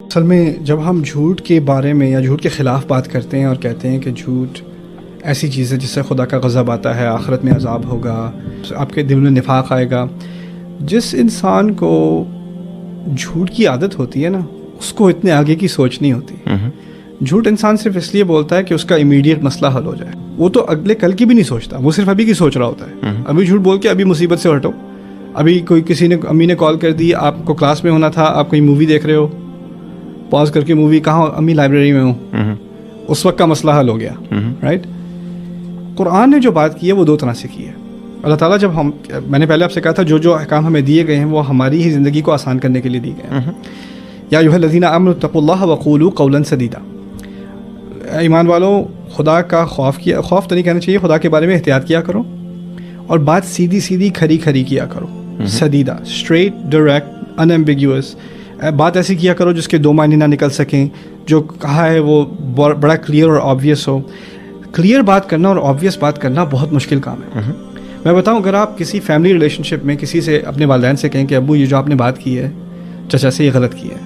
اصل میں جب ہم جھوٹ کے بارے میں یا جھوٹ کے خلاف بات کرتے ہیں اور کہتے ہیں کہ جھوٹ ایسی چیز ہے جس سے خدا کا غضب آتا ہے، آخرت میں عذاب ہوگا، آپ کے دل میں نفاق آئے گا، جس انسان کو جھوٹ کی عادت ہوتی ہے نا، اس کو اتنے آگے کی سوچ نہیں ہوتی. جھوٹ انسان صرف اس لیے بولتا ہے کہ اس کا امیڈیٹ مسئلہ حل ہو جائے. وہ تو اگلے کل کی بھی نہیں سوچتا، وہ صرف ابھی کی سوچ رہا ہوتا ہے. ابھی جھوٹ بول کے ابھی مصیبت سے ہٹو. ابھی کوئی کسی نے امی نے کال کر دی، آپ کو کلاس میں ہونا تھا، آپ کوئی مووی دیکھ رہے ہو، پاز کر کے مووی، کہاں امی لائبریری میں ہوں، اس وقت کا مسئلہ حل ہو گیا. رائٹ. قرآن نے جو بات کی ہے وہ دو طرح سے کی ہے. اللہ تعالیٰ جب میں نے پہلے آپ سے کہا تھا جو احکام ہمیں دیے گئے ہیں وہ ہماری ہی زندگی کو آسان کرنے کے لیے دیے گئے ہیں. یا ایھا الذین آمنوا اتقوا اللہ وقولوا قولا سدیدا. ایمان والو، خدا کا خوف تو نہیں کہنا چاہیے، خدا کے بارے میں احتیاط کیا کرو اور بات سیدھی سیدھی کھری کھری کیا کرو. سدیدہ، اسٹریٹ، ڈائریکٹ، ان ایمبیگیوس. بات ایسی کیا کرو جس کے دو معنی نہ نکل سکیں، جو کہا ہے وہ بڑا کلیئر اور آبویس ہو. کلیئر بات کرنا اور آبویس بات کرنا بہت مشکل کام ہے. میں بتاؤں، اگر آپ کسی فیملی ریلیشن شپ میں کسی سے اپنے والدین سے کہیں کہ ابو یہ جو آپ نے بات کی ہے چچا سے یہ غلط کی ہے،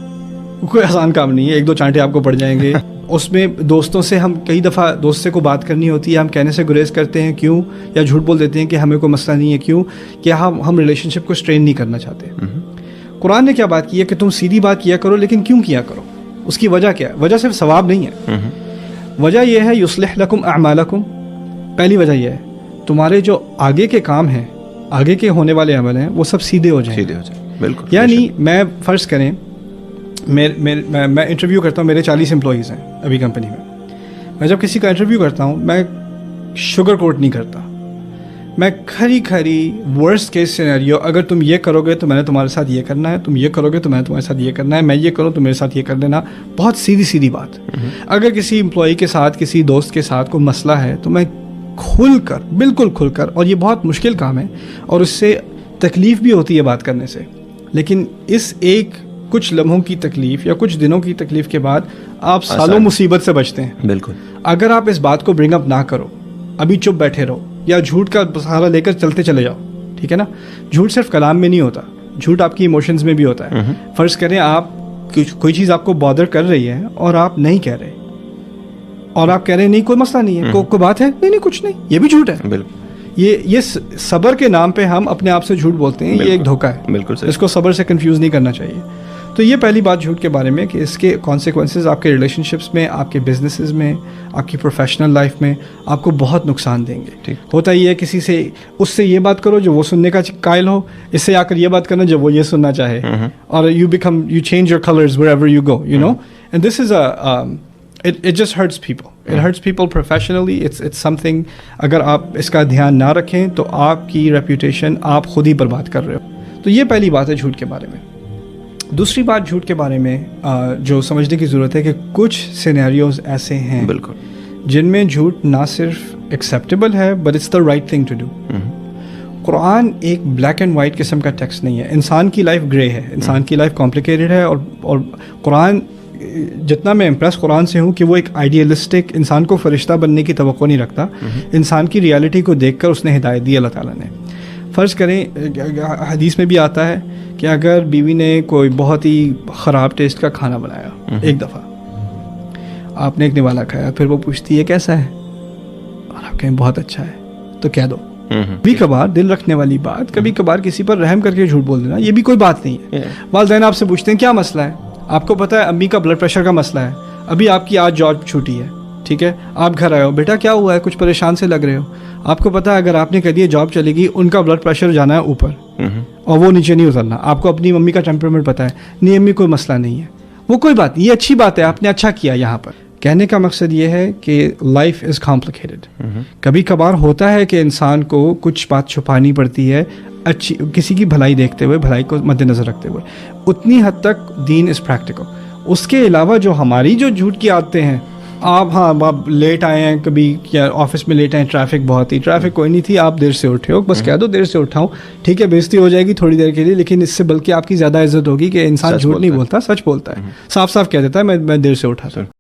وہ کوئی آسان کام نہیں ہے. ایک دو چانٹے آپ کو پڑ جائیں گے. اس میں دوستوں سے ہم کئی دفعہ دوست سے کو بات کرنی ہوتی ہے، ہم کہنے سے گریز کرتے ہیں. کیوں؟ یا جھوٹ بول دیتے ہیں کہ ہمیں کوئی مسئلہ نہیں ہے. کیوں؟ کہ ہم ریلیشن شپ کو اسٹرین نہیں کرنا چاہتے. قرآن نے کیا بات کی ہے کہ تم سیدھی بات کیا کرو، لیکن کیوں کیا کرو؟ اس کی وجہ کیا ہے؟ وجہ صرف ثواب نہیں ہے. وجہ یہ ہے یصلح لکم اعمالکم. پہلی وجہ یہ ہے تمہارے جو آگے کے کام ہیں، آگے کے ہونے والے عمل ہیں، وہ سب سیدھے ہو جائیں. بالکل. یعنی میں فرض کریں میں انٹرویو کرتا ہوں، میرے 40 امپلائیز ہیں ابھی کمپنی میں. میں جب کسی کا انٹرویو کرتا ہوں میں شوگر کوٹ نہیں کرتا. میں کھری ورسٹ کیس سینیریو، اگر تم یہ کرو گے تو میں نے تمہارے ساتھ یہ کرنا ہے، تم یہ کرو گے تو میں نے تمہارے ساتھ یہ کرنا ہے، میں یہ کروں تو میرے ساتھ یہ کر لینا. بہت سیدھی بات. اگر کسی امپلائی کے ساتھ، کسی دوست کے ساتھ کوئی مسئلہ ہے تو میں بالکل کھل کر، اور یہ بہت مشکل کام ہے اور اس سے تکلیف بھی ہوتی ہے بات کرنے سے، لیکن اس کچھ لمحوں کی تکلیف یا کچھ دنوں کی تکلیف کے بعد آپ سالوں مصیبت سے بچتے ہیں. بالکل. اگر آپ اس بات کو برنگ اپ نہ کرو، ابھی چپ بیٹھے رہو یا جھوٹ کا سہارا لے کر چلتے چلے جاؤ. ٹھیک ہے نا؟ جھوٹ صرف کلام میں نہیں ہوتا، جھوٹ آپ کی ایموشنز میں بھی ہوتا ہے. فرض کریں آپ کوئی چیز آپ کو بادر کر رہی ہے اور آپ نہیں کہہ رہے، اور آپ کہہ رہے ہیں نہیں کوئی مسئلہ نہیں ہے، کوئی بات ہے، نہیں کچھ نہیں، یہ بھی جھوٹ ہے. بالکل. یہ صبر کے نام پہ ہم اپنے آپ سے جھوٹ بولتے ہیں. یہ ایک دھوکہ ہے. بالکل. اس کو صبر سے کنفیوز نہیں کرنا چاہیے. تو یہ پہلی بات جھوٹ کے بارے میں کہ اس کے کانسیکوینسز آپ کے ریلیشن شپس میں، آپ کے بزنسز میں، آپ کی پروفیشنل لائف میں آپ کو بہت نقصان دیں گے. ہوتا یہ ہے کسی سے اس سے یہ بات کرو جو وہ سننے کا قائل ہو، اس سے آ کر یہ بات کرنا جب وہ یہ سننا چاہے، اور you change your colours wherever you go, you know, and this is it just hurts people. It hurts people professionally. It's something اگر آپ اس کا دھیان نہ رکھیں تو آپ کی ریپوٹیشن آپ خود ہی برباد کر رہے ہو. تو یہ پہلی بات ہے جھوٹ کے بارے میں. دوسری بات جھوٹ کے بارے میں جو سمجھنے کی ضرورت ہے کہ کچھ سینیریوز ایسے ہیں بالکل جن میں جھوٹ نہ صرف ایکسیپٹیبل ہے but it's the right thing to do. Quran ایک بلیک اینڈ وائٹ قسم کا ٹیکسٹ نہیں ہے. انسان کی لائف گرے ہے، انسان کی لائف کمپلیکیٹڈ ہے، اور قرآن جتنا میں امپریس قرآن سے ہوں کہ وہ ایک آئیڈیلسٹک انسان کو فرشتہ بننے کی توقع نہیں رکھتا. انسان کی ریالٹی کو دیکھ کر اس نے ہدایت دی اللہ تعالیٰ نے. فرض کریں حدیث میں بھی آتا ہے کہ اگر بیوی نے کوئی بہت ہی خراب ٹیسٹ کا کھانا بنایا ایک دفعہ، آپ نے ایک نوالا کھایا، پھر وہ پوچھتی ہے کیسا ہے، اور آپ کہیں بہت اچھا ہے، تو کہہ دو. کبھی کبھار دل رکھنے والی بات، کبھی کبھار کسی پر رحم کر کے جھوٹ بول دینا، یہ بھی کوئی بات نہیں ہے. والدین آپ سے پوچھتے ہیں کیا مسئلہ ہے، آپ کو پتا ہے امی کا بلڈ پریشر کا مسئلہ ہے، ابھی آپ کی آج جاب چھوٹی ہے، ٹھیک ہے، آپ گھر آئے ہو، بیٹا کیا ہوا ہے، کچھ پریشان سے لگ رہے ہو. آپ کو پتا ہے اگر آپ نے کہہ دیا جاب چلے گی، ان کا بلڈ پریشر جانا ہے اوپر اور وہ نیچے نہیں اترنا. آپ کو اپنی ممی کا ٹیمپرامنٹ پتا ہے، نہیں امی کوئی مسئلہ نہیں ہے، وہ کوئی بات نہیں، یہ اچھی بات ہے، آپ نے اچھا کیا. یہاں پر کہنے کا مقصد یہ ہے کہ لائف از کمپلیکیٹڈ. کبھی کبھار ہوتا ہے کہ انسان کو کچھ بات چھپانی پڑتی ہے، اچھی کسی کی بھلائی دیکھتے ہوئے، بھلائی کو مد نظر رکھتے ہوئے. اتنی حد تک دین از پریکٹیکل. اس کے علاوہ جو ہماری جو جھوٹ کی عادتیں ہیں، آپ لیٹ آئے ہیں، کبھی کیا آفس میں لیٹ آئے، ٹریفک کوئی نہیں تھی، آپ دیر سے اٹھے ہو، بس کہہ دو دیر سے اٹھا ہوں، ٹھیک ہے، بےزتی ہو جائے گی تھوڑی دیر کے لیے، لیکن اس سے بلکہ آپ کی زیادہ عزت ہوگی کہ انسان جھوٹ نہیں بولتا، سچ بولتا ہے، صاف صاف کہہ دیتا ہے میں دیر سے اٹھا تھا.